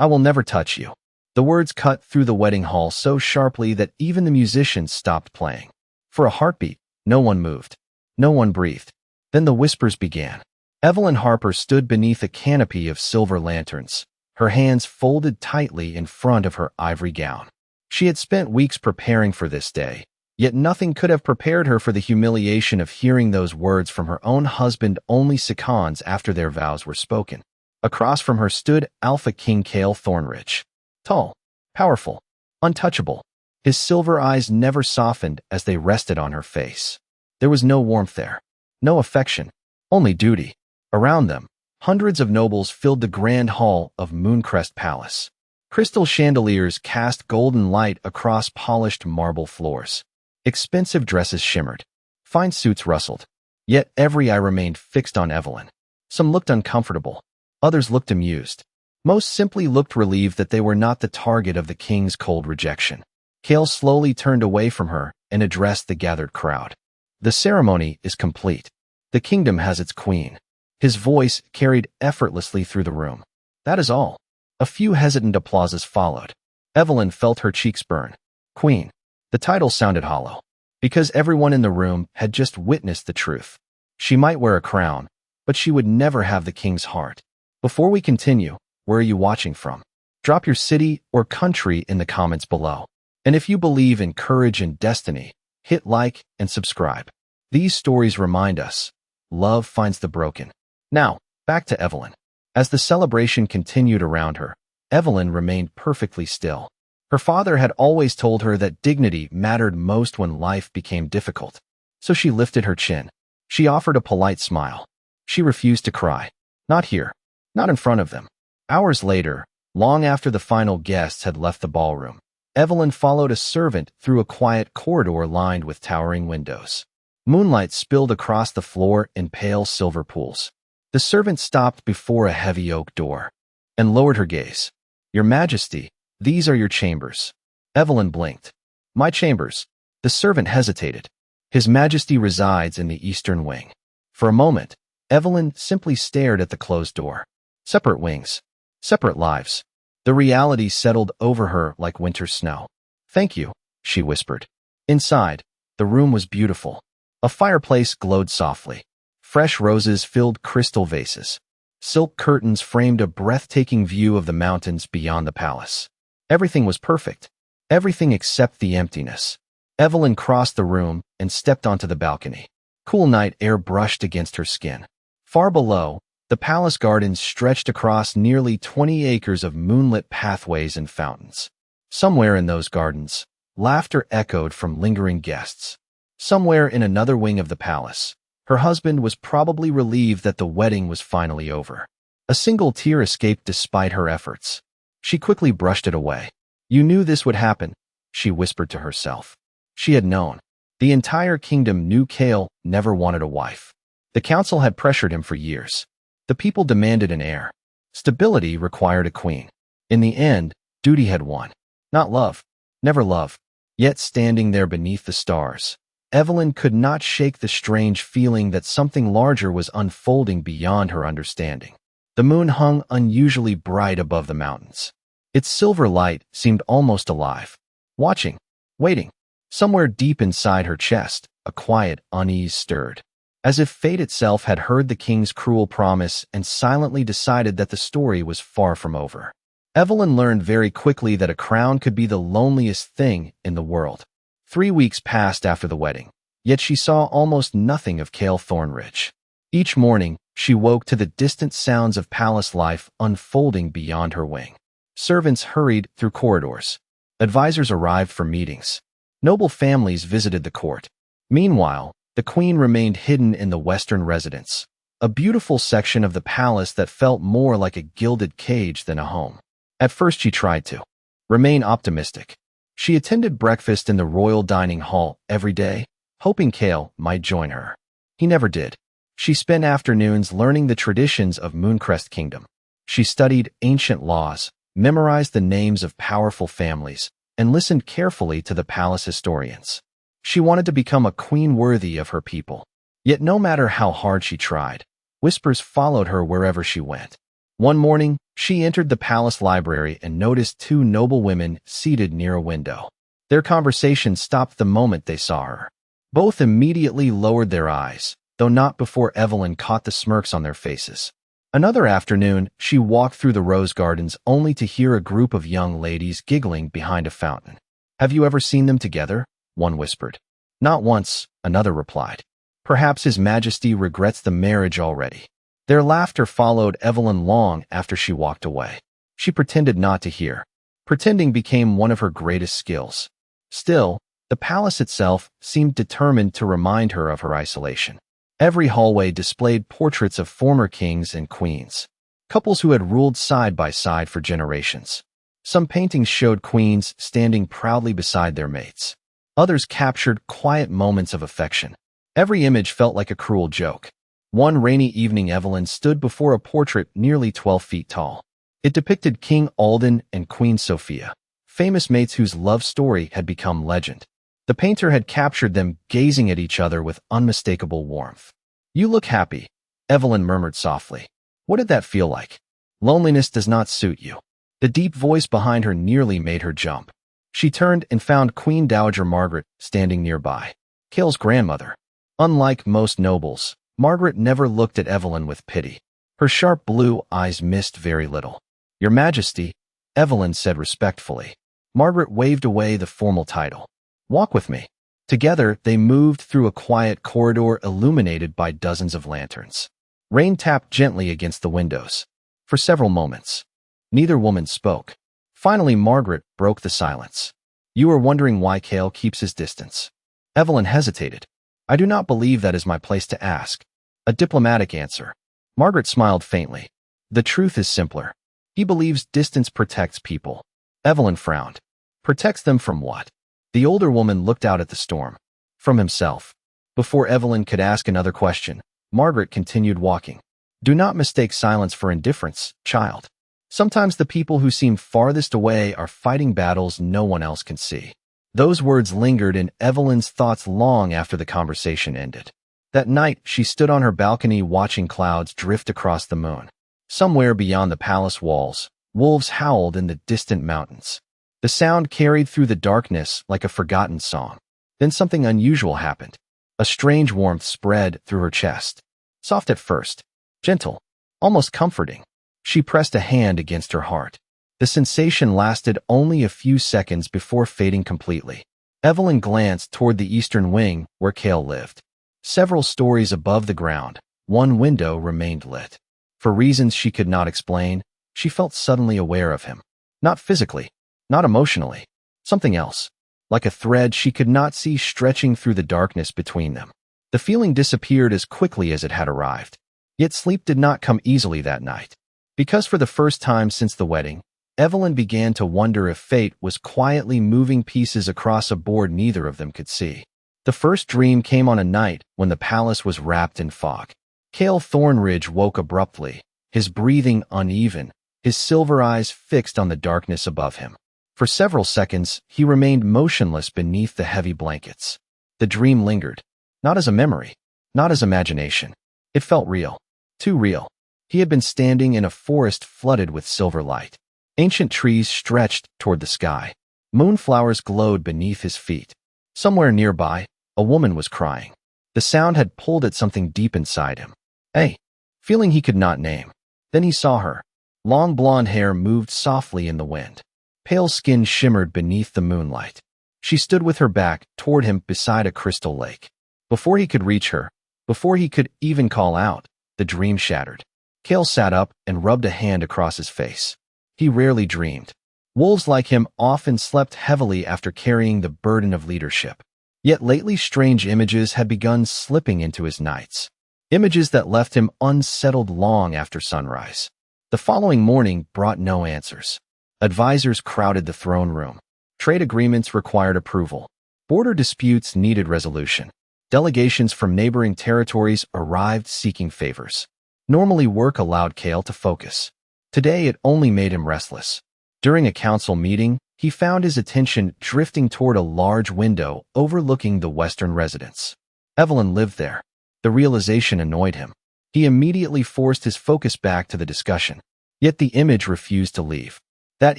I will never touch you. The words cut through the wedding hall so sharply that even the musicians stopped playing. For a heartbeat, no one moved. No one breathed. Then the whispers began. Evelyn Harper stood beneath a canopy of silver lanterns, her hands folded tightly in front of her ivory gown. She had spent weeks preparing for this day, yet nothing could have prepared her for the humiliation of hearing those words from her own husband only seconds after their vows were spoken. Across from her stood Alpha King Cale Thornridge. Tall, powerful, untouchable. His silver eyes never softened as they rested on her face. There was no warmth there, no affection, only duty. Around them, hundreds of nobles filled the grand hall of Mooncrest Palace. Crystal chandeliers cast golden light across polished marble floors. Expensive dresses shimmered. Fine suits rustled. Yet every eye remained fixed on Evelyn. Some looked uncomfortable. Others looked amused. Most simply looked relieved that they were not the target of the king's cold rejection. Cale slowly turned away from her and addressed the gathered crowd. The ceremony is complete. The kingdom has its queen. His voice carried effortlessly through the room. That is all. A few hesitant applauses followed. Evelyn felt her cheeks burn. Queen. The title sounded hollow, because everyone in the room had just witnessed the truth. She might wear a crown, but she would never have the king's heart. Before we continue, where are you watching from? Drop your city or country in the comments below. And if you believe in courage and destiny, hit like and subscribe. These stories remind us, love finds the broken. Now, back to Evelyn. As the celebration continued around her, Evelyn remained perfectly still. Her father had always told her that dignity mattered most when life became difficult. So she lifted her chin. She offered a polite smile. She refused to cry. Not here. Not in front of them. Hours later, long after the final guests had left the ballroom, Evelyn followed a servant through a quiet corridor lined with towering windows. Moonlight spilled across the floor in pale silver pools. The servant stopped before a heavy oak door and lowered her gaze. Your Majesty, these are your chambers. Evelyn blinked. My chambers. The servant hesitated. His Majesty resides in the eastern wing. For a moment, Evelyn simply stared at the closed door. Separate wings. Separate lives. The reality settled over her like winter snow. Thank you, she whispered. Inside, the room was beautiful. A fireplace glowed softly. Fresh roses filled crystal vases. Silk curtains framed a breathtaking view of the mountains beyond the palace. Everything was perfect. Everything except the emptiness. Evelyn crossed the room and stepped onto the balcony. Cool night air brushed against her skin. Far below, the palace gardens stretched across nearly 20 acres of moonlit pathways and fountains. Somewhere in those gardens, laughter echoed from lingering guests. Somewhere in another wing of the palace, her husband was probably relieved that the wedding was finally over. A single tear escaped despite her efforts. She quickly brushed it away. You knew this would happen, she whispered to herself. She had known. The entire kingdom knew Cale never wanted a wife. The council had pressured him for years. The people demanded an heir. Stability required a queen. In the end, duty had won. Not love. Never love. Yet standing there beneath the stars, Evelyn could not shake the strange feeling that something larger was unfolding beyond her understanding. The moon hung unusually bright above the mountains. Its silver light seemed almost alive. Watching. Waiting. Somewhere deep inside her chest, a quiet unease stirred. As if fate itself had heard the king's cruel promise and silently decided that the story was far from over. Evelyn learned very quickly that a crown could be the loneliest thing in the world. 3 weeks passed after the wedding, yet she saw almost nothing of Cale Thornridge. Each morning, she woke to the distant sounds of palace life unfolding beyond her wing. Servants hurried through corridors. Advisors arrived for meetings. Noble families visited the court. Meanwhile, the queen remained hidden in the western residence, a beautiful section of the palace that felt more like a gilded cage than a home. At first she tried to remain optimistic. She attended breakfast in the royal dining hall every day, hoping Cale might join her. He never did. She spent afternoons learning the traditions of Mooncrest Kingdom. She studied ancient laws, memorized the names of powerful families, and listened carefully to the palace historians. She wanted to become a queen worthy of her people. Yet no matter how hard she tried, whispers followed her wherever she went. One morning, she entered the palace library and noticed two noble women seated near a window. Their conversation stopped the moment they saw her. Both immediately lowered their eyes, though not before Evelyn caught the smirks on their faces. Another afternoon, she walked through the rose gardens only to hear a group of young ladies giggling behind a fountain. "Have you ever seen them together?" one whispered. "Not once," another replied. "Perhaps His Majesty regrets the marriage already." Their laughter followed Evelyn long after she walked away. She pretended not to hear. Pretending became one of her greatest skills. Still, the palace itself seemed determined to remind her of her isolation. Every hallway displayed portraits of former kings and queens, couples who had ruled side by side for generations. Some paintings showed queens standing proudly beside their mates. Others captured quiet moments of affection. Every image felt like a cruel joke. One rainy evening, Evelyn stood before a portrait nearly 12 feet tall. It depicted King Alden and Queen Sophia, famous mates whose love story had become legend. The painter had captured them gazing at each other with unmistakable warmth. "You look happy," Evelyn murmured softly. "What did that feel like?" "Loneliness does not suit you." The deep voice behind her nearly made her jump. She turned and found Queen Dowager Margaret standing nearby, Cale's grandmother. Unlike most nobles, Margaret never looked at Evelyn with pity. Her sharp blue eyes missed very little. "Your Majesty," Evelyn said respectfully. Margaret waved away the formal title. "Walk with me." Together, they moved through a quiet corridor illuminated by dozens of lanterns. Rain tapped gently against the windows. For several moments, neither woman spoke. Finally, Margaret broke the silence. "You are wondering why Cale keeps his distance." Evelyn hesitated. "I do not believe that is my place to ask." A diplomatic answer. Margaret smiled faintly. "The truth is simpler. He believes distance protects people." Evelyn frowned. "Protects them from what?" The older woman looked out at the storm. "From himself." Before Evelyn could ask another question, Margaret continued walking. "Do not mistake silence for indifference, child. Sometimes the people who seem farthest away are fighting battles no one else can see." Those words lingered in Evelyn's thoughts long after the conversation ended. That night, she stood on her balcony watching clouds drift across the moon. Somewhere beyond the palace walls, wolves howled in the distant mountains. The sound carried through the darkness like a forgotten song. Then something unusual happened. A strange warmth spread through her chest. Soft at first, gentle, almost comforting. She pressed a hand against her heart. The sensation lasted only a few seconds before fading completely. Evelyn glanced toward the eastern wing where Cale lived. Several stories above the ground, one window remained lit. For reasons she could not explain, she felt suddenly aware of him. Not physically, not emotionally, something else, like a thread she could not see stretching through the darkness between them. The feeling disappeared as quickly as it had arrived. Yet sleep did not come easily that night. Because for the first time since the wedding, Evelyn began to wonder if fate was quietly moving pieces across a board neither of them could see. The first dream came on a night when the palace was wrapped in fog. Cale Thornridge woke abruptly, his breathing uneven, his silver eyes fixed on the darkness above him. For several seconds, he remained motionless beneath the heavy blankets. The dream lingered, not as a memory, not as imagination. It felt real, too real. He had been standing in a forest flooded with silver light. Ancient trees stretched toward the sky. Moonflowers glowed beneath his feet. Somewhere nearby, a woman was crying. The sound had pulled at something deep inside him. "Hey," feeling he could not name. Then he saw her. Long blonde hair moved softly in the wind. Pale skin shimmered beneath the moonlight. She stood with her back toward him beside a crystal lake. Before he could reach her, before he could even call out, the dream shattered. Cale sat up and rubbed a hand across his face. He rarely dreamed. Wolves like him often slept heavily after carrying the burden of leadership. Yet lately strange images had begun slipping into his nights. Images that left him unsettled long after sunrise. The following morning brought no answers. Advisors crowded the throne room. Trade agreements required approval. Border disputes needed resolution. Delegations from neighboring territories arrived seeking favors. Normally work allowed Cale to focus. Today it only made him restless. During a council meeting, he found his attention drifting toward a large window overlooking the western residence. Evelyn lived there. The realization annoyed him. He immediately forced his focus back to the discussion. Yet the image refused to leave. That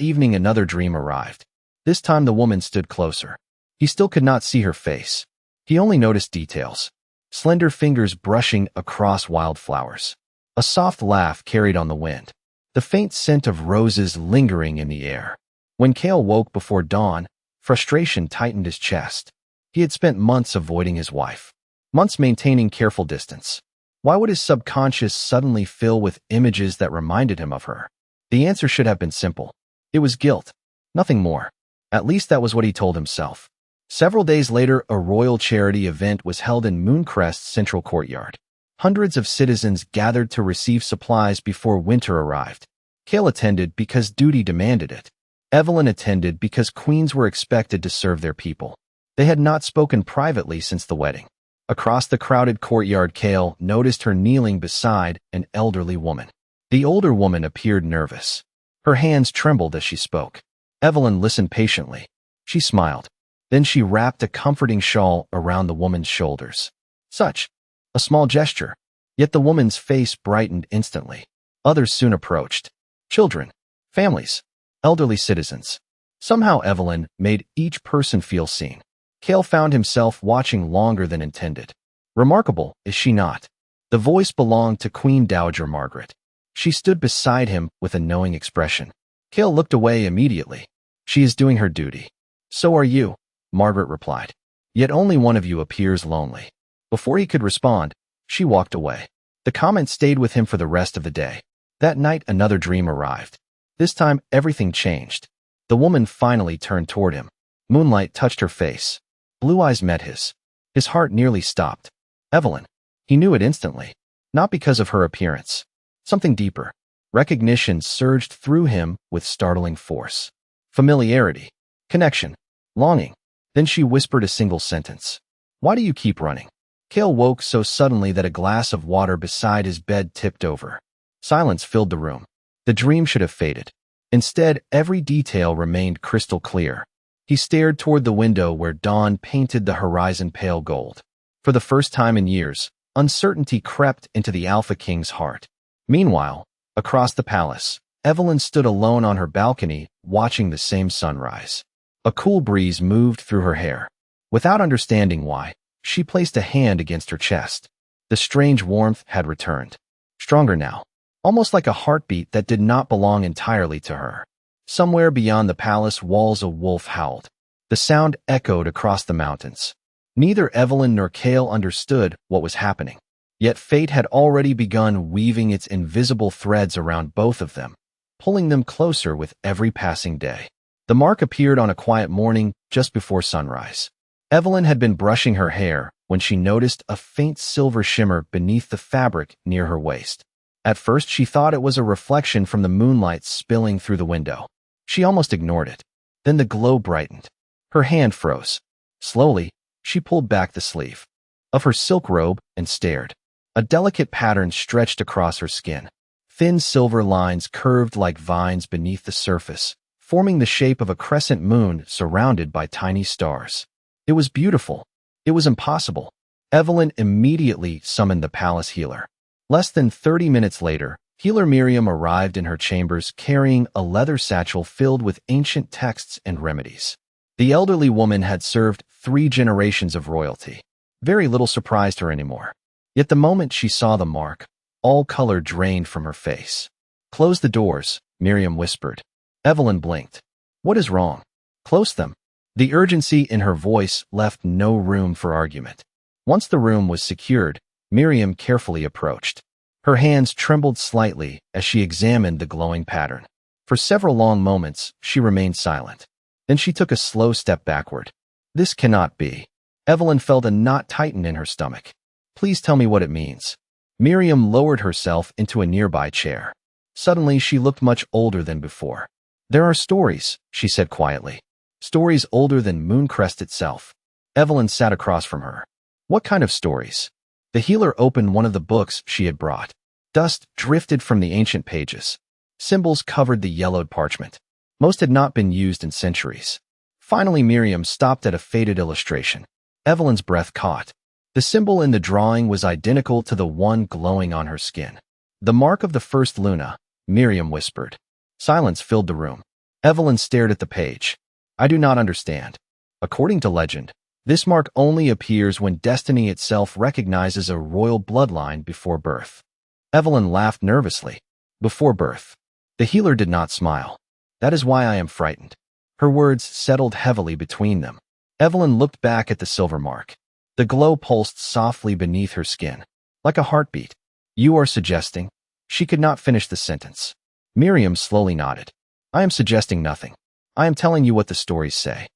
evening another dream arrived. This time the woman stood closer. He still could not see her face. He only noticed details. Slender fingers brushing across wildflowers. A soft laugh carried on the wind. The faint scent of roses lingering in the air. When Kale woke before dawn, frustration tightened his chest. He had spent months avoiding his wife. Months maintaining careful distance. Why would his subconscious suddenly fill with images that reminded him of her? The answer should have been simple. It was guilt. Nothing more. At least that was what he told himself. Several days later, a royal charity event was held in Mooncrest's central courtyard. Hundreds of citizens gathered to receive supplies before winter arrived. Kale attended because duty demanded it. Evelyn attended because queens were expected to serve their people. They had not spoken privately since the wedding. Across the crowded courtyard, Kale noticed her kneeling beside an elderly woman. The older woman appeared nervous. Her hands trembled as she spoke. Evelyn listened patiently. She smiled. Then she wrapped a comforting shawl around the woman's shoulders. Such a small gesture. Yet the woman's face brightened instantly. Others soon approached. Children, families, elderly citizens. Somehow Evelyn made each person feel seen. Kale found himself watching longer than intended. Remarkable, is she not? The voice belonged to Queen Dowager Margaret. She stood beside him with a knowing expression. Kale looked away immediately. She is doing her duty. So are you, Margaret replied. Yet only one of you appears lonely. Before he could respond, she walked away. The comment stayed with him for the rest of the day. That night another dream arrived. This time everything changed. The woman finally turned toward him. Moonlight touched her face. Blue eyes met his. His heart nearly stopped. Evelyn. He knew it instantly. Not because of her appearance. Something deeper. Recognition surged through him with startling force. Familiarity. Connection. Longing. Then she whispered a single sentence. Why do you keep running? Kale woke so suddenly that a glass of water beside his bed tipped over. Silence filled the room. The dream should have faded. Instead, every detail remained crystal clear. He stared toward the window where dawn painted the horizon pale gold. For the first time in years, uncertainty crept into the Alpha King's heart. Meanwhile, across the palace, Evelyn stood alone on her balcony, watching the same sunrise. A cool breeze moved through her hair. Without understanding why, she placed a hand against her chest. The strange warmth had returned. Stronger now. Almost like a heartbeat that did not belong entirely to her. Somewhere beyond the palace walls a wolf howled. The sound echoed across the mountains. Neither Evelyn nor Kale understood what was happening. Yet fate had already begun weaving its invisible threads around both of them, pulling them closer with every passing day. The mark appeared on a quiet morning just before sunrise. Evelyn had been brushing her hair when she noticed a faint silver shimmer beneath the fabric near her waist. At first, she thought it was a reflection from the moonlight spilling through the window. She almost ignored it. Then the glow brightened. Her hand froze. Slowly, she pulled back the sleeve of her silk robe and stared. A delicate pattern stretched across her skin. Thin silver lines curved like vines beneath the surface, forming the shape of a crescent moon surrounded by tiny stars. It was beautiful. It was impossible. Evelyn immediately summoned the palace healer. Less than 30 minutes later, healer Miriam arrived in her chambers carrying a leather satchel filled with ancient texts and remedies. The elderly woman had served 3 generations of royalty. Very little surprised her anymore. Yet the moment she saw the mark, all color drained from her face. Close the doors, Miriam whispered. Evelyn blinked. What is wrong? Close them. The urgency in her voice left no room for argument. Once the room was secured, Miriam carefully approached. Her hands trembled slightly as she examined the glowing pattern. For several long moments, she remained silent. Then she took a slow step backward. This cannot be. Evelyn felt a knot tighten in her stomach. Please tell me what it means. Miriam lowered herself into a nearby chair. Suddenly, she looked much older than before. There are stories, she said quietly. Stories older than Mooncrest itself. Evelyn sat across from her. What kind of stories? The healer opened one of the books she had brought. Dust drifted from the ancient pages. Symbols covered the yellowed parchment. Most had not been used in centuries. Finally, Miriam stopped at a faded illustration. Evelyn's breath caught. The symbol in the drawing was identical to the one glowing on her skin. The mark of the first Luna, Miriam whispered. Silence filled the room. Evelyn stared at the page. I do not understand. According to legend, this mark only appears when destiny itself recognizes a royal bloodline before birth. Evelyn laughed nervously. Before birth. The healer did not smile. That is why I am frightened. Her words settled heavily between them. Evelyn looked back at the silver mark. The glow pulsed softly beneath her skin, like a heartbeat. You are suggesting? She could not finish the sentence. Miriam slowly nodded. I am suggesting nothing. I am telling you what the stories say.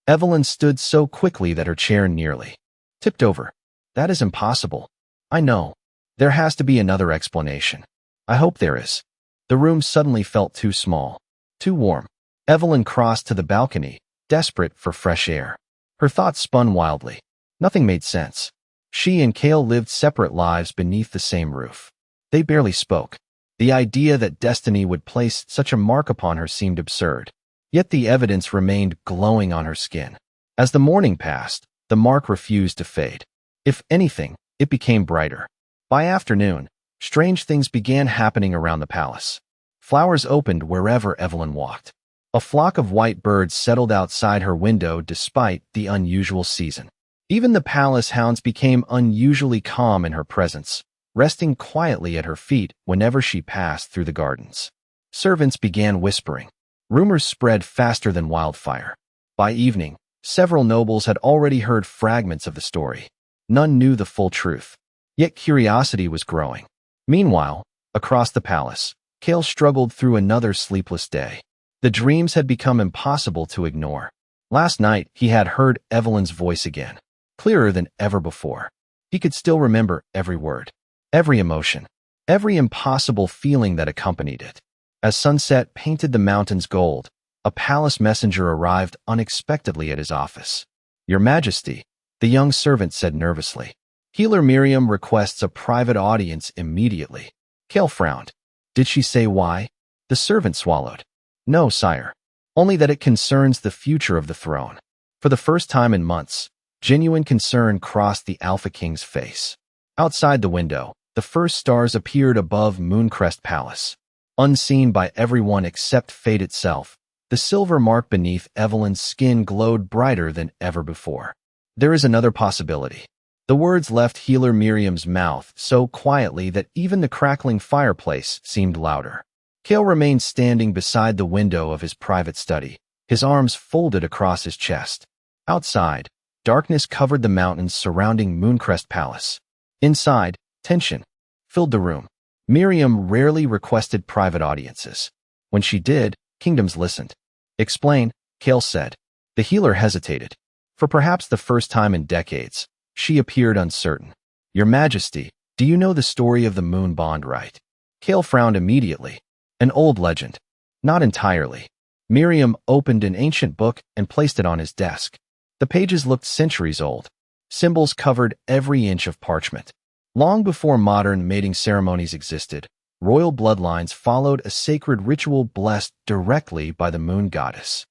Evelyn stood so quickly that her chair nearly tipped over. That is impossible. I know. There has to be another explanation. I hope there is. The room suddenly felt too small, too warm. Evelyn crossed to the balcony, desperate for fresh air. Her thoughts spun wildly. Nothing made sense. She and Cale lived separate lives beneath the same roof. They barely spoke. The idea that destiny would place such a mark upon her seemed absurd. Yet the evidence remained glowing on her skin. As the morning passed, the mark refused to fade. If anything, it became brighter. By afternoon, strange things began happening around the palace. Flowers opened wherever Evelyn walked. A flock of white birds settled outside her window despite the unusual season. Even the palace hounds became unusually calm in her presence, resting quietly at her feet whenever she passed through the gardens. Servants began whispering. Rumors spread faster than wildfire. By evening, several nobles had already heard fragments of the story. None knew the full truth. Yet curiosity was growing. Meanwhile, across the palace, Cale struggled through another sleepless day. The dreams had become impossible to ignore. Last night, he had heard Evelyn's voice again, clearer than ever before. He could still remember every word, every emotion, every impossible feeling that accompanied it. As sunset painted the mountains gold, a palace messenger arrived unexpectedly at his office. Your Majesty, the young servant said nervously. Healer Miriam requests a private audience immediately. Cale frowned. Did she say why? The servant swallowed. No, sire. Only that it concerns the future of the throne. For the first time in months, genuine concern crossed the Alpha King's face. Outside the window, the first stars appeared above Mooncrest Palace. Unseen by everyone except fate itself, the silver mark beneath Evelyn's skin glowed brighter than ever before. There is another possibility. The words left Healer Miriam's mouth so quietly that even the crackling fireplace seemed louder. Cale remained standing beside the window of his private study, his arms folded across his chest. Outside, darkness covered the mountains surrounding Mooncrest Palace. Inside, tension filled the room. Miriam rarely requested private audiences. When she did, kingdoms listened. Explain, Cale said. The healer hesitated. For perhaps the first time in decades, she appeared uncertain. Your Majesty, do you know the story of the moon bond rite? Cale frowned immediately. An old legend. Not entirely. Miriam opened an ancient book and placed it on his desk. The pages looked centuries old. Symbols covered every inch of parchment. Long before modern mating ceremonies existed, royal bloodlines followed a sacred ritual blessed directly by the moon goddess.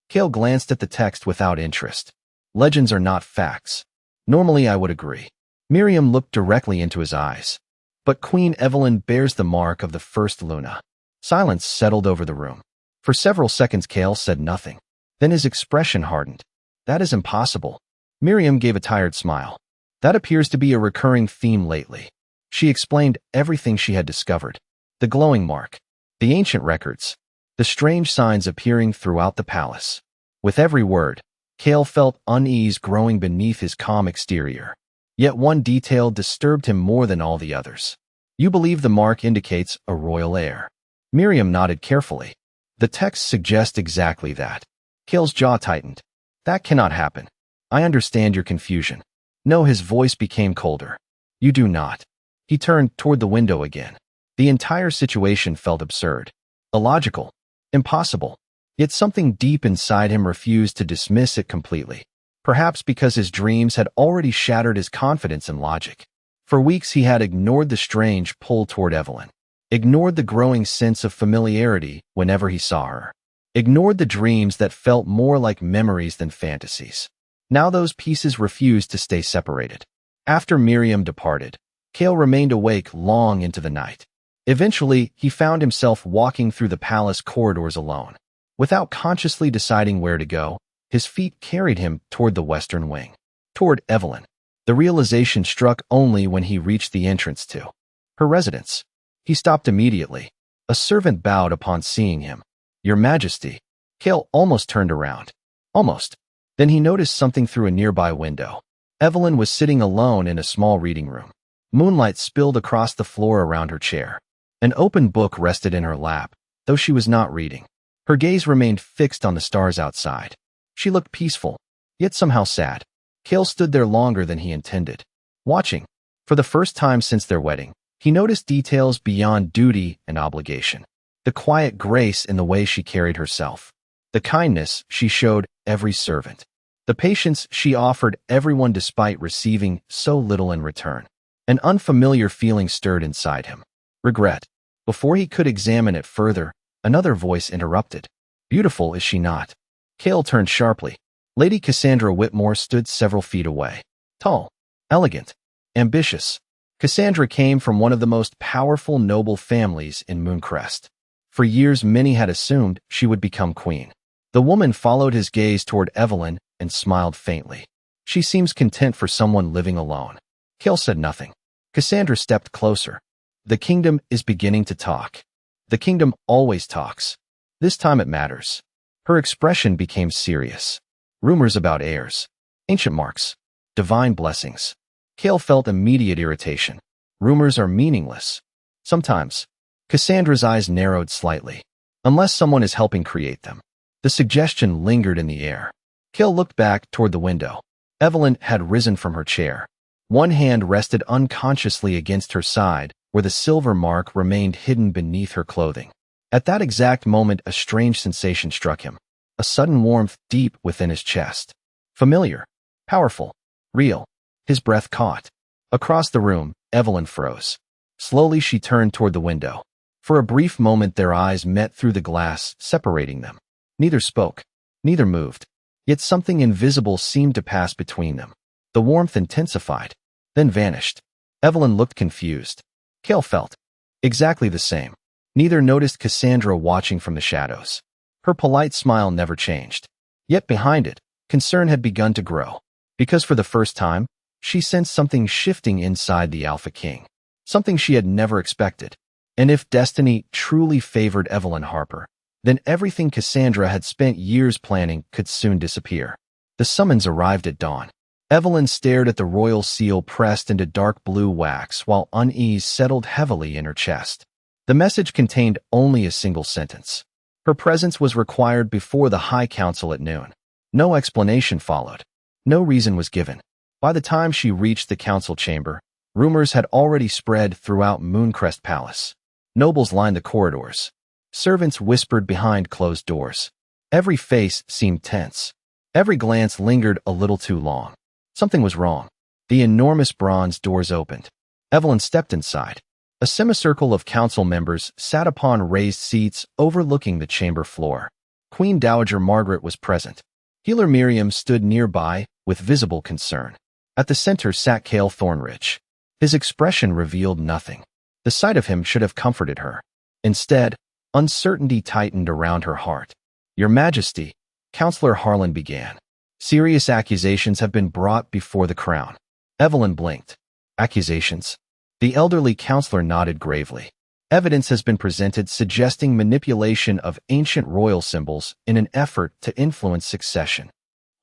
Cale glanced at the text without interest. Legends are not facts. Normally I would agree. Miriam looked directly into his eyes. But Queen Evelyn bears the mark of the first Luna. Silence settled over the room. For several seconds Cale said nothing. Then his expression hardened. That is impossible. Miriam gave a tired smile. That appears to be a recurring theme lately. She explained everything she had discovered. The glowing mark. The ancient records. The strange signs appearing throughout the palace. With every word, Cale felt unease growing beneath his calm exterior. Yet one detail disturbed him more than all the others. You believe the mark indicates a royal heir. Miriam nodded carefully. The text suggests exactly that. Cale's jaw tightened. That cannot happen. I understand your confusion. No, his voice became colder. You do not. He turned toward the window again. The entire situation felt absurd. Illogical. Impossible. Yet something deep inside him refused to dismiss it completely. Perhaps because his dreams had already shattered his confidence in logic. For weeks he had ignored the strange pull toward Evelyn. Ignored the growing sense of familiarity whenever he saw her. Ignored the dreams that felt more like memories than fantasies. Now those pieces refused to stay separated. After Miriam departed, Cale remained awake long into the night. Eventually, he found himself walking through the palace corridors alone. Without consciously deciding where to go, his feet carried him toward the western wing, toward Evelyn. The realization struck only when he reached the entrance to her residence. He stopped immediately. A servant bowed upon seeing him. "Your Majesty." Cale almost turned around. Almost. Then he noticed something through a nearby window. Evelyn was sitting alone in a small reading room. Moonlight spilled across the floor around her chair. An open book rested in her lap, though she was not reading. Her gaze remained fixed on the stars outside. She looked peaceful, yet somehow sad. Cale stood there longer than he intended, watching. For the first time since their wedding, he noticed details beyond duty and obligation. The quiet grace in the way she carried herself. The kindness she showed every servant. The patience she offered everyone despite receiving so little in return. An unfamiliar feeling stirred inside him. Regret. Before he could examine it further, another voice interrupted. "Beautiful, is she not?" Cale turned sharply. Lady Cassandra Whitmore stood several feet away. Tall, elegant, ambitious. Cassandra came from one of the most powerful noble families in Mooncrest. For years, many had assumed she would become queen. The woman followed his gaze toward Evelyn and smiled faintly. "She seems content for someone living alone." Cale said nothing. Cassandra stepped closer. "The kingdom is beginning to talk. The kingdom always talks. This time it matters." Her expression became serious. Rumors about heirs. Ancient marks. Divine blessings. Cale felt immediate irritation. Rumors are meaningless. Sometimes. Cassandra's eyes narrowed slightly. Unless someone is helping create them. The suggestion lingered in the air. Cale looked back toward the window. Evelyn had risen from her chair. One hand rested unconsciously against her side, where the silver mark remained hidden beneath her clothing. At that exact moment, a strange sensation struck him. A sudden warmth deep within his chest. Familiar. Powerful. Real. His breath caught. Across the room, Evelyn froze. Slowly she turned toward the window. For a brief moment their eyes met through the glass, separating them. Neither spoke. Neither moved. Yet something invisible seemed to pass between them. The warmth intensified, then vanished. Evelyn looked confused. Cale felt exactly the same. Neither noticed Cassandra watching from the shadows. Her polite smile never changed. Yet behind it, concern had begun to grow. Because for the first time, she sensed something shifting inside the Alpha King. Something she had never expected. And if destiny truly favored Evelyn Harper, then everything Cassandra had spent years planning could soon disappear. The summons arrived at dawn. Evelyn stared at the royal seal pressed into dark blue wax while unease settled heavily in her chest. The message contained only a single sentence. Her presence was required before the High Council at noon. No explanation followed. No reason was given. By the time she reached the council chamber, rumors had already spread throughout Mooncrest Palace. Nobles lined the corridors. Servants whispered behind closed doors. Every face seemed tense. Every glance lingered a little too long. Something was wrong. The enormous bronze doors opened. Evelyn stepped inside. A semicircle of council members sat upon raised seats overlooking the chamber floor. Queen Dowager Margaret was present. Healer Miriam stood nearby with visible concern. At the center sat Cale Thornridge. His expression revealed nothing. The sight of him should have comforted her. Instead, uncertainty tightened around her heart. "Your Majesty," Counselor Harlan began. "Serious accusations have been brought before the crown." Evelyn blinked. "Accusations?" The elderly counselor nodded gravely. "Evidence has been presented suggesting manipulation of ancient royal symbols in an effort to influence succession."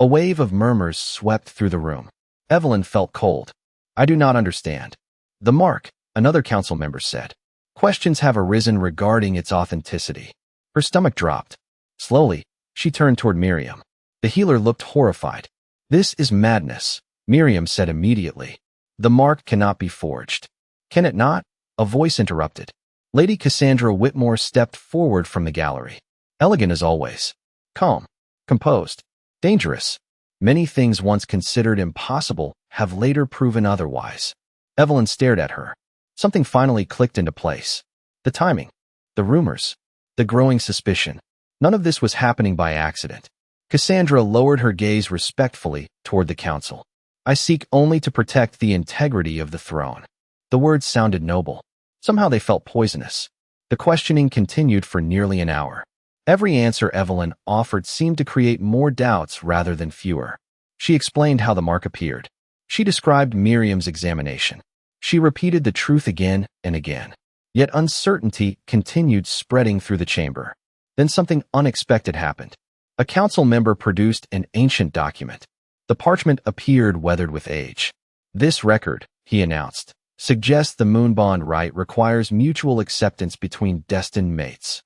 A wave of murmurs swept through the room. Evelyn felt cold. "I do not understand." "The mark," another council member said. "Questions have arisen regarding its authenticity." Her stomach dropped. Slowly, she turned toward Miriam. The healer looked horrified. "This is madness," Miriam said immediately. "The mark cannot be forged." "Can it not?" A voice interrupted. Lady Cassandra Whitmore stepped forward from the gallery. Elegant as always. Calm. Composed. Dangerous. Many things once considered impossible have later proven otherwise. Evelyn stared at her. Something finally clicked into place. The timing. The rumors. The growing suspicion. None of this was happening by accident. Cassandra lowered her gaze respectfully toward the council. "I seek only to protect the integrity of the throne." The words sounded noble. Somehow they felt poisonous. The questioning continued for nearly an hour. Every answer Evelyn offered seemed to create more doubts rather than fewer. She explained how the mark appeared. She described Miriam's examination. She repeated the truth again and again. Yet uncertainty continued spreading through the chamber. Then something unexpected happened. A council member produced an ancient document. The parchment appeared weathered with age. "This record," he announced, "suggests the moonbond rite requires mutual acceptance between destined mates."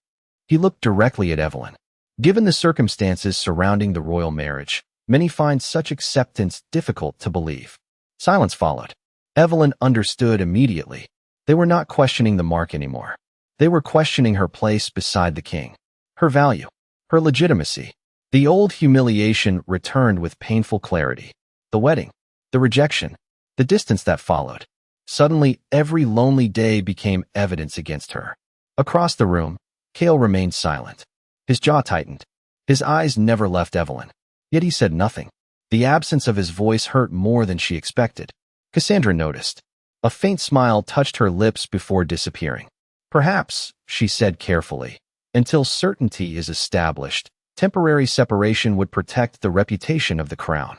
He looked directly at Evelyn. Given the circumstances surrounding the royal marriage, many find such acceptance difficult to believe. Silence followed. Evelyn understood immediately. They were not questioning the mark anymore. They were questioning her place beside the king, her value, her legitimacy. The old humiliation returned with painful clarity. The wedding, the rejection, the distance that followed. Suddenly, every lonely day became evidence against her. Across the room, Cale remained silent. His jaw tightened. His eyes never left Evelyn. Yet he said nothing. The absence of his voice hurt more than she expected. Cassandra noticed. A faint smile touched her lips before disappearing. "Perhaps," she said carefully, "until certainty is established, temporary separation would protect the reputation of the crown."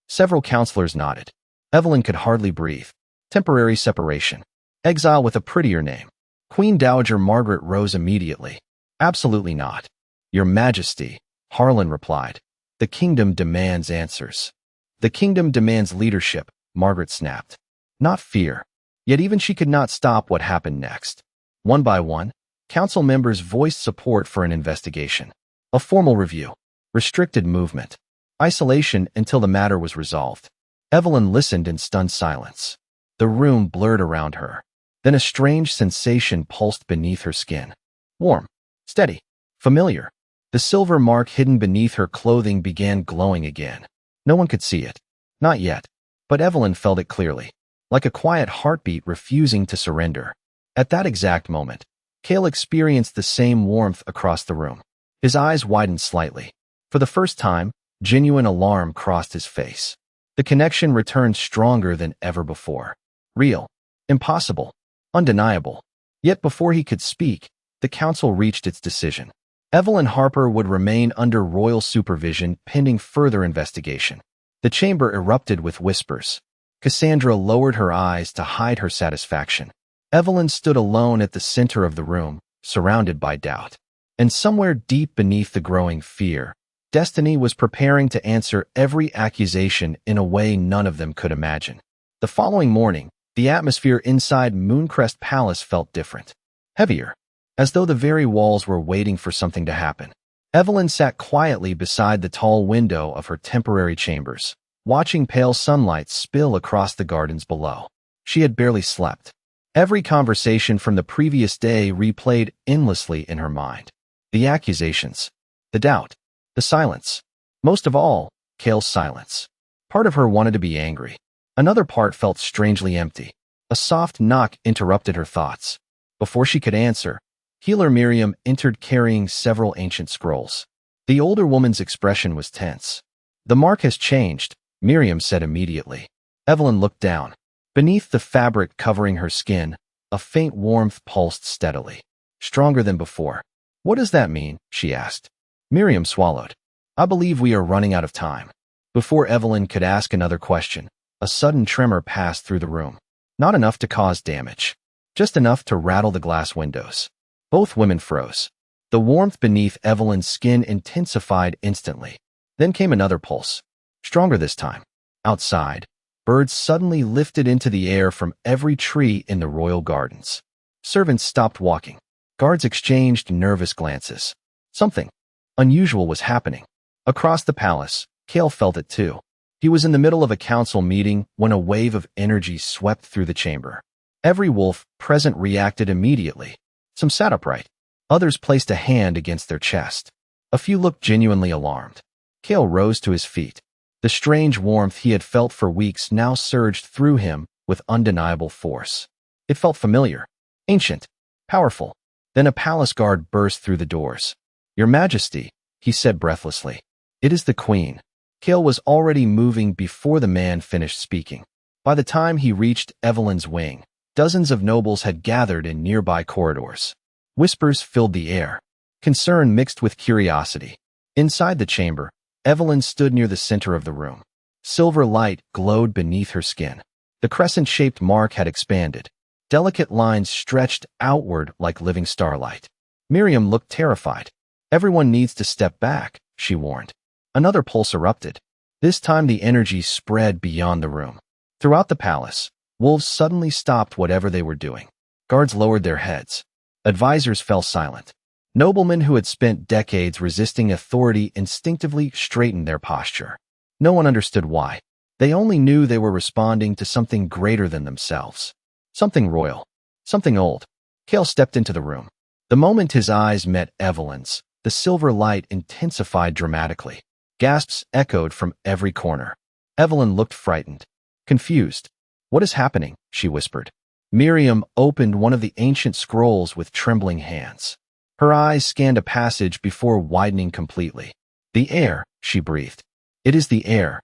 Several counselors nodded. Evelyn could hardly breathe. Temporary separation. Exile with a prettier name. Queen Dowager Margaret rose immediately. "Absolutely not. Your Majesty," Harlan replied. "The kingdom demands answers." "The kingdom demands leadership," Margaret snapped. "Not fear." Yet even she could not stop what happened next. One by one, council members voiced support for an investigation. A formal review. Restricted movement. Isolation until the matter was resolved. Evelyn listened in stunned silence. The room blurred around her. Then a strange sensation pulsed beneath her skin. Warm. Steady. Familiar. The silver mark hidden beneath her clothing began glowing again. No one could see it. Not yet. But Evelyn felt it clearly. Like a quiet heartbeat refusing to surrender. At that exact moment, Cale experienced the same warmth across the room. His eyes widened slightly. For the first time, genuine alarm crossed his face. The connection returned stronger than ever before. Real. Impossible. Undeniable. Yet before he could speak, the council reached its decision. Evelyn Harper would remain under royal supervision pending further investigation. The chamber erupted with whispers. Cassandra lowered her eyes to hide her satisfaction. Evelyn stood alone at the center of the room, surrounded by doubt. And somewhere deep beneath the growing fear, destiny was preparing to answer every accusation in a way none of them could imagine. The following morning, the atmosphere inside Mooncrest Palace felt different. Heavier. As though the very walls were waiting for something to happen. Evelyn sat quietly beside the tall window of her temporary chambers, watching pale sunlight spill across the gardens below. She had barely slept. Every conversation from the previous day replayed endlessly in her mind. The accusations, the doubt, the silence. Most of all, Cale's silence. Part of her wanted to be angry. Another part felt strangely empty. A soft knock interrupted her thoughts. Before she could answer, Healer Miriam entered carrying several ancient scrolls. The older woman's expression was tense. "The mark has changed," Miriam said immediately. Evelyn looked down. Beneath the fabric covering her skin, a faint warmth pulsed steadily. Stronger than before. "What does that mean?" she asked. Miriam swallowed. "I believe we are running out of time." Before Evelyn could ask another question, a sudden tremor passed through the room. Not enough to cause damage. Just enough to rattle the glass windows. Both women froze. The warmth beneath Evelyn's skin intensified instantly. Then came another pulse. Stronger this time. Outside, birds suddenly lifted into the air from every tree in the royal gardens. Servants stopped walking. Guards exchanged nervous glances. Something unusual was happening. Across the palace, Cale felt it too. He was in the middle of a council meeting when a wave of energy swept through the chamber. Every wolf present reacted immediately. Some sat upright. Others placed a hand against their chest. A few looked genuinely alarmed. Cale rose to his feet. The strange warmth he had felt for weeks now surged through him with undeniable force. It felt familiar, ancient, powerful. Then a palace guard burst through the doors. "Your Majesty," he said breathlessly. "It is the Queen." Cale was already moving before the man finished speaking. By the time he reached Evelyn's wing, Dozens of nobles had gathered in nearby corridors. Whispers filled the air, concern mixed with curiosity. Inside the chamber, Evelyn stood near the center of the room. Silver light glowed beneath her skin. The crescent-shaped mark had expanded. Delicate lines stretched outward like living starlight. Miriam looked terrified. "Everyone needs to step back," she warned. Another pulse erupted. This time the energy spread beyond the room. Throughout the palace, wolves suddenly stopped whatever they were doing. Guards lowered their heads. Advisors fell silent. Noblemen who had spent decades resisting authority instinctively straightened their posture. No one understood why. They only knew they were responding to something greater than themselves. Something royal. Something old. Cale stepped into the room. The moment his eyes met Evelyn's, the silver light intensified dramatically. Gasps echoed from every corner. Evelyn looked frightened. Confused. "What is happening?" she whispered. Miriam opened one of the ancient scrolls with trembling hands. Her eyes scanned a passage before widening completely. "The heir," she breathed. "It is the heir."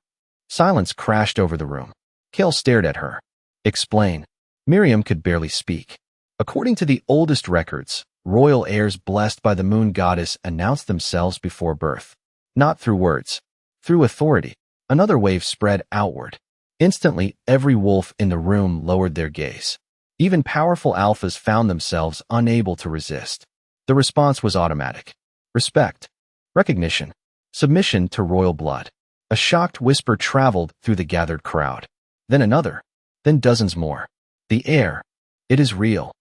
Silence crashed over the room. Cale stared at her. "Explain." Miriam could barely speak. According to the oldest records, royal heirs blessed by the moon goddess announced themselves before birth. Not through words. Through authority. Another wave spread outward. Instantly, every wolf in the room lowered their gaze. Even powerful alphas found themselves unable to resist. The response was automatic. Respect. Recognition. Submission to royal blood. A shocked whisper traveled through the gathered crowd. Then another. Then dozens more. "The heir. It is real.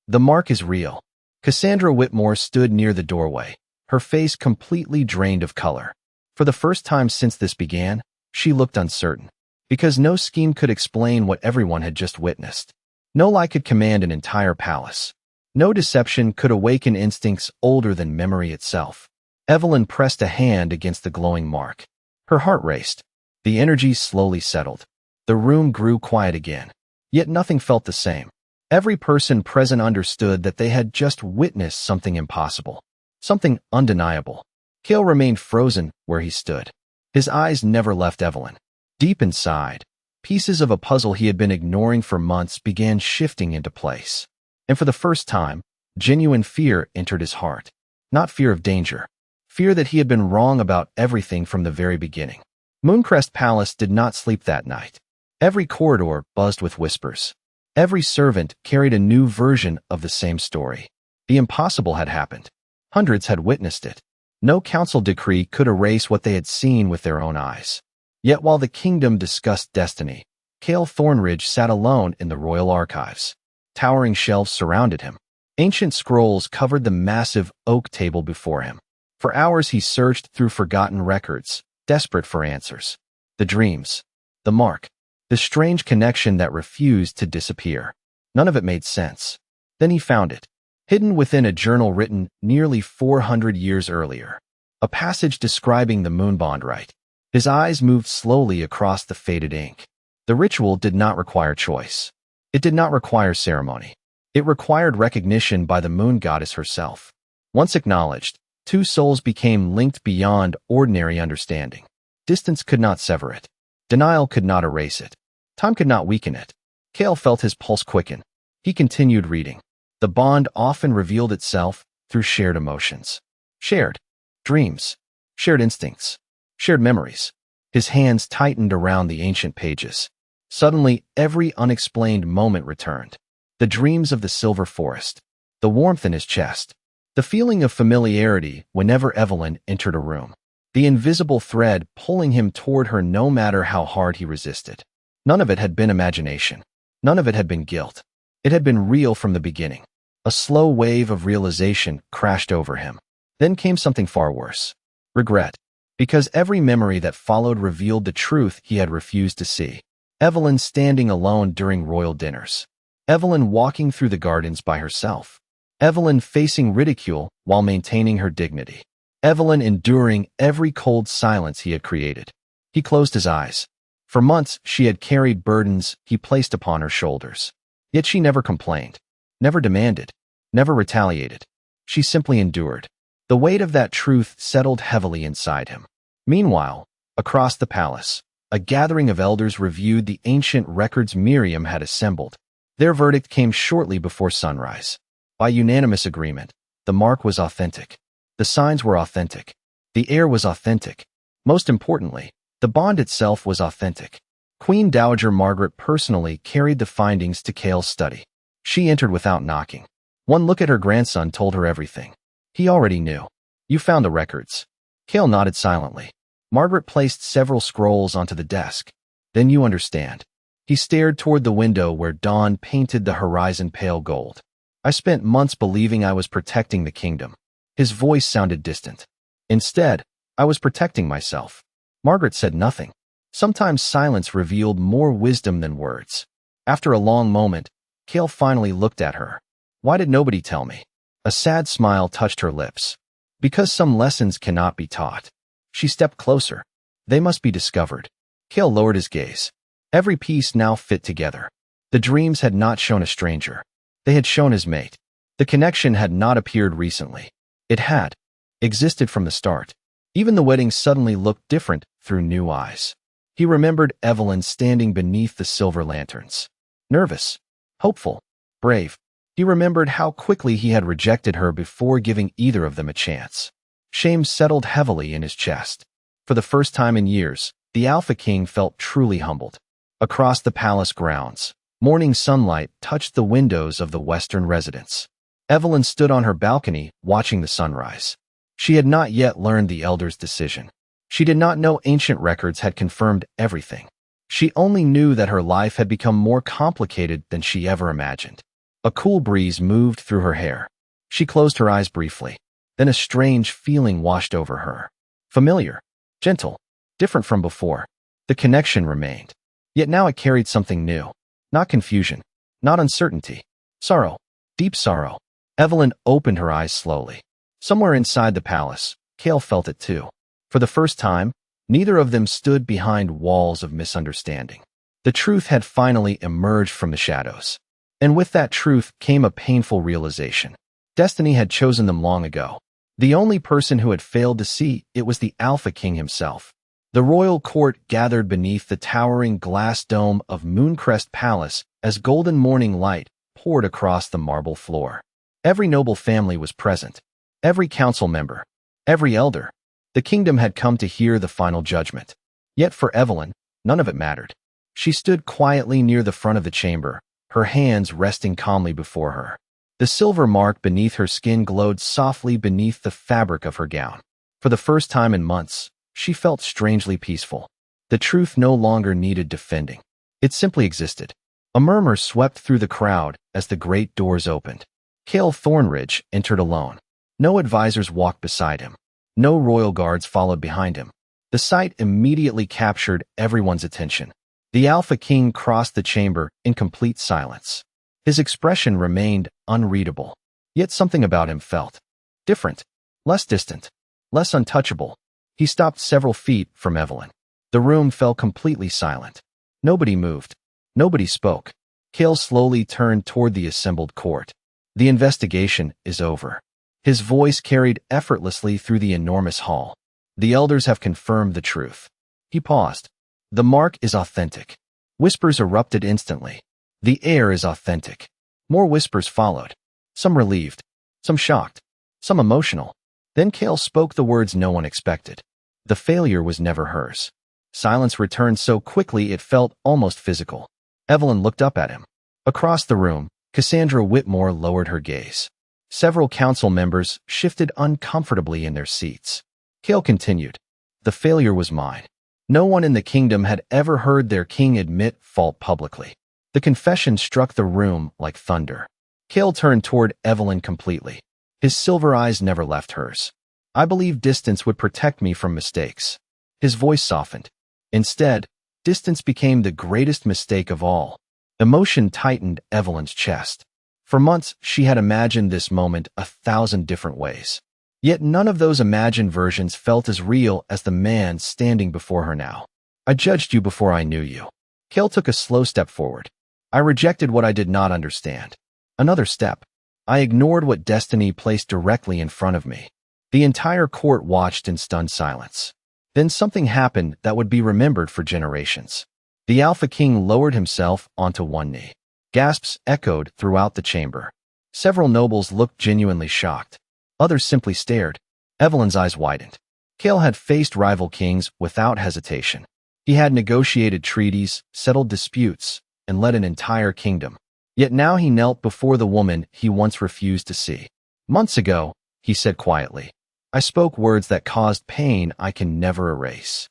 The mark is real." Cassandra Whitmore stood near the doorway, her face completely drained of color. For the first time since this began, she looked uncertain. Because no scheme could explain what everyone had just witnessed. No lie could command an entire palace. No deception could awaken instincts older than memory itself. Evelyn pressed a hand against the glowing mark. Her heart raced. The energy slowly settled. The room grew quiet again. Yet nothing felt the same. Every person present understood that they had just witnessed something impossible. Something undeniable. Cale remained frozen where he stood. His eyes never left Evelyn. Deep inside, pieces of a puzzle he had been ignoring for months began shifting into place. And for the first time, genuine fear entered his heart. Not fear of danger. Fear that he had been wrong about everything from the very beginning. Mooncrest Palace did not sleep that night. Every corridor buzzed with whispers. Every servant carried a new version of the same story. The impossible had happened. Hundreds had witnessed it. No council decree could erase what they had seen with their own eyes. Yet while the kingdom discussed destiny, Cale Thornridge sat alone in the royal archives. Towering shelves surrounded him. Ancient scrolls covered the massive oak table before him. For hours he searched through forgotten records, desperate for answers. The dreams. The mark. The strange connection that refused to disappear. None of it made sense. Then he found it. Hidden within a journal written nearly 400 years earlier. A passage describing the moonbond rite. His eyes moved slowly across the faded ink. The ritual did not require choice. It did not require ceremony. It required recognition by the moon goddess herself. Once acknowledged, two souls became linked beyond ordinary understanding. Distance could not sever it. Denial could not erase it. Time could not weaken it. Cale felt his pulse quicken. He continued reading. The bond often revealed itself through shared emotions. Shared dreams. Shared instincts. Shared memories. His hands tightened around the ancient pages. Suddenly, every unexplained moment returned. The dreams of the silver forest. The warmth in his chest. The feeling of familiarity whenever Evelyn entered a room. The invisible thread pulling him toward her no matter how hard he resisted. None of it had been imagination. None of it had been guilt. It had been real from the beginning. A slow wave of realization crashed over him. Then came something far worse. Regret. Because every memory that followed revealed the truth he had refused to see. Evelyn standing alone during royal dinners. Evelyn walking through the gardens by herself. Evelyn facing ridicule while maintaining her dignity. Evelyn enduring every cold silence he had created. He closed his eyes. For months, she had carried burdens he placed upon her shoulders. Yet she never complained, never demanded, never retaliated. She simply endured. The weight of that truth settled heavily inside him. Meanwhile, across the palace, a gathering of elders reviewed the ancient records Miriam had assembled. Their verdict came shortly before sunrise. By unanimous agreement, the mark was authentic. The signs were authentic. The heir was authentic. Most importantly, the bond itself was authentic. Queen Dowager Margaret personally carried the findings to Cale's study. She entered without knocking. One look at her grandson told her everything. He already knew. You found the records. Cale nodded silently. Margaret placed several scrolls onto the desk. Then you understand. He stared toward the window where dawn painted the horizon pale gold. I spent months believing I was protecting the kingdom. His voice sounded distant. Instead, I was protecting myself. Margaret said nothing. Sometimes silence revealed more wisdom than words. After a long moment, Cale finally looked at her. Why did nobody tell me? A sad smile touched her lips. Because some lessons cannot be taught. She stepped closer. They must be discovered. Cale lowered his gaze. Every piece now fit together. The dreams had not shown a stranger. They had shown his mate. The connection had not appeared recently. It had existed from the start. Even the wedding suddenly looked different through new eyes. He remembered Evelyn standing beneath the silver lanterns. Nervous, hopeful, brave. He remembered how quickly he had rejected her before giving either of them a chance. Shame settled heavily in his chest. For the first time in years, the Alpha King felt truly humbled. Across the palace grounds, morning sunlight touched the windows of the western residence. Evelyn stood on her balcony, watching the sunrise. She had not yet learned the elder's decision. She did not know ancient records had confirmed everything. She only knew that her life had become more complicated than she ever imagined. A cool breeze moved through her hair. She closed her eyes briefly. Then a strange feeling washed over her. Familiar, gentle, different from before. The connection remained. Yet now it carried something new. Not confusion, not uncertainty. Sorrow, deep sorrow. Evelyn opened her eyes slowly. Somewhere inside the palace, Cale felt it too. For the first time, neither of them stood behind walls of misunderstanding. The truth had finally emerged from the shadows. And with that truth came a painful realization. Destiny had chosen them long ago. The only person who had failed to see it was the Alpha King himself. The royal court gathered beneath the towering glass dome of Mooncrest Palace as golden morning light poured across the marble floor. Every noble family was present. Every council member. Every elder. The kingdom had come to hear the final judgment. Yet for Evelyn, none of it mattered. She stood quietly near the front of the chamber, her hands resting calmly before her. The silver mark beneath her skin glowed softly beneath the fabric of her gown. For the first time in months, she felt strangely peaceful. The truth no longer needed defending. It simply existed. A murmur swept through the crowd as the great doors opened. Cale Thornridge entered alone. No advisors walked beside him. No royal guards followed behind him. The sight immediately captured everyone's attention. The Alpha King crossed the chamber in complete silence. His expression remained unreadable. Yet something about him felt different, less distant, less untouchable. He stopped several feet from Evelyn. The room fell completely silent. Nobody moved. Nobody spoke. Cale slowly turned toward the assembled court. The investigation is over. His voice carried effortlessly through the enormous hall. The elders have confirmed the truth. He paused. The mark is authentic. Whispers erupted instantly. The heir is authentic. More whispers followed. Some relieved. Some shocked. Some emotional. Then Cale spoke the words no one expected. The failure was never hers. Silence returned so quickly it felt almost physical. Evelyn looked up at him. Across the room, Cassandra Whitmore lowered her gaze. Several council members shifted uncomfortably in their seats. Cale continued. The failure was mine. No one in the kingdom had ever heard their king admit fault publicly. The confession struck the room like thunder. Cale turned toward Evelyn completely. His silver eyes never left hers. I believed distance would protect me from mistakes. His voice softened. Instead, distance became the greatest mistake of all. Emotion tightened Evelyn's chest. For months, she had imagined this moment 1,000 different ways. Yet none of those imagined versions felt as real as the man standing before her now. I judged you before I knew you. Cale took a slow step forward. I rejected what I did not understand. Another step. I ignored what destiny placed directly in front of me. The entire court watched in stunned silence. Then something happened that would be remembered for generations. The Alpha King lowered himself onto one knee. Gasps echoed throughout the chamber. Several nobles looked genuinely shocked. Others simply stared. Evelyn's eyes widened. Cale had faced rival kings without hesitation. He had negotiated treaties, settled disputes, and led an entire kingdom. Yet now he knelt before the woman he once refused to see. Months ago, he said quietly, I spoke words that caused pain I can never erase.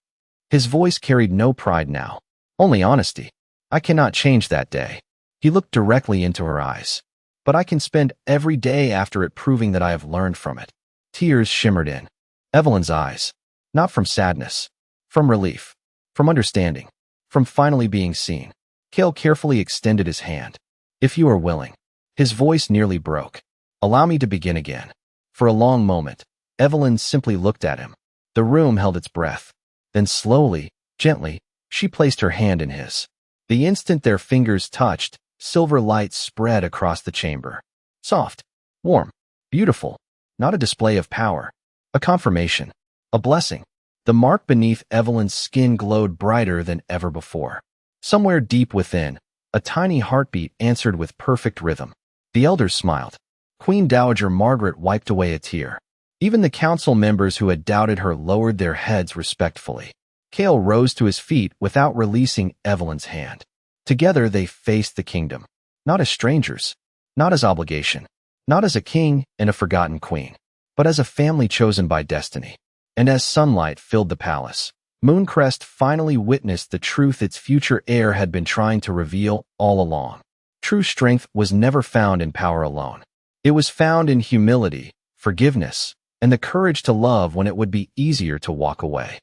His voice carried no pride now, only honesty. I cannot change that day. He looked directly into her eyes. But I can spend every day after it proving that I have learned from it. Tears shimmered in Evelyn's eyes, not from sadness, from relief, from understanding, from finally being seen. Cale carefully extended his hand. If you are willing. His voice nearly broke. Allow me to begin again. For a long moment, Evelyn simply looked at him. The room held its breath. Then slowly, gently, she placed her hand in his. The instant their fingers touched, silver light spread across the chamber. Soft, warm, beautiful, not a display of power. A confirmation, a blessing. The mark beneath Evelyn's skin glowed brighter than ever before. Somewhere deep within, a tiny heartbeat answered with perfect rhythm. The elders smiled. Queen Dowager Margaret wiped away a tear. Even the council members who had doubted her lowered their heads respectfully. Cale rose to his feet without releasing Evelyn's hand. Together they faced the kingdom. Not as strangers, not as obligation, not as a king and a forgotten queen, but as a family chosen by destiny. And as sunlight filled the palace, Mooncrest finally witnessed the truth its future heir had been trying to reveal all along. True strength was never found in power alone. It was found in humility, forgiveness, and the courage to love when it would be easier to walk away.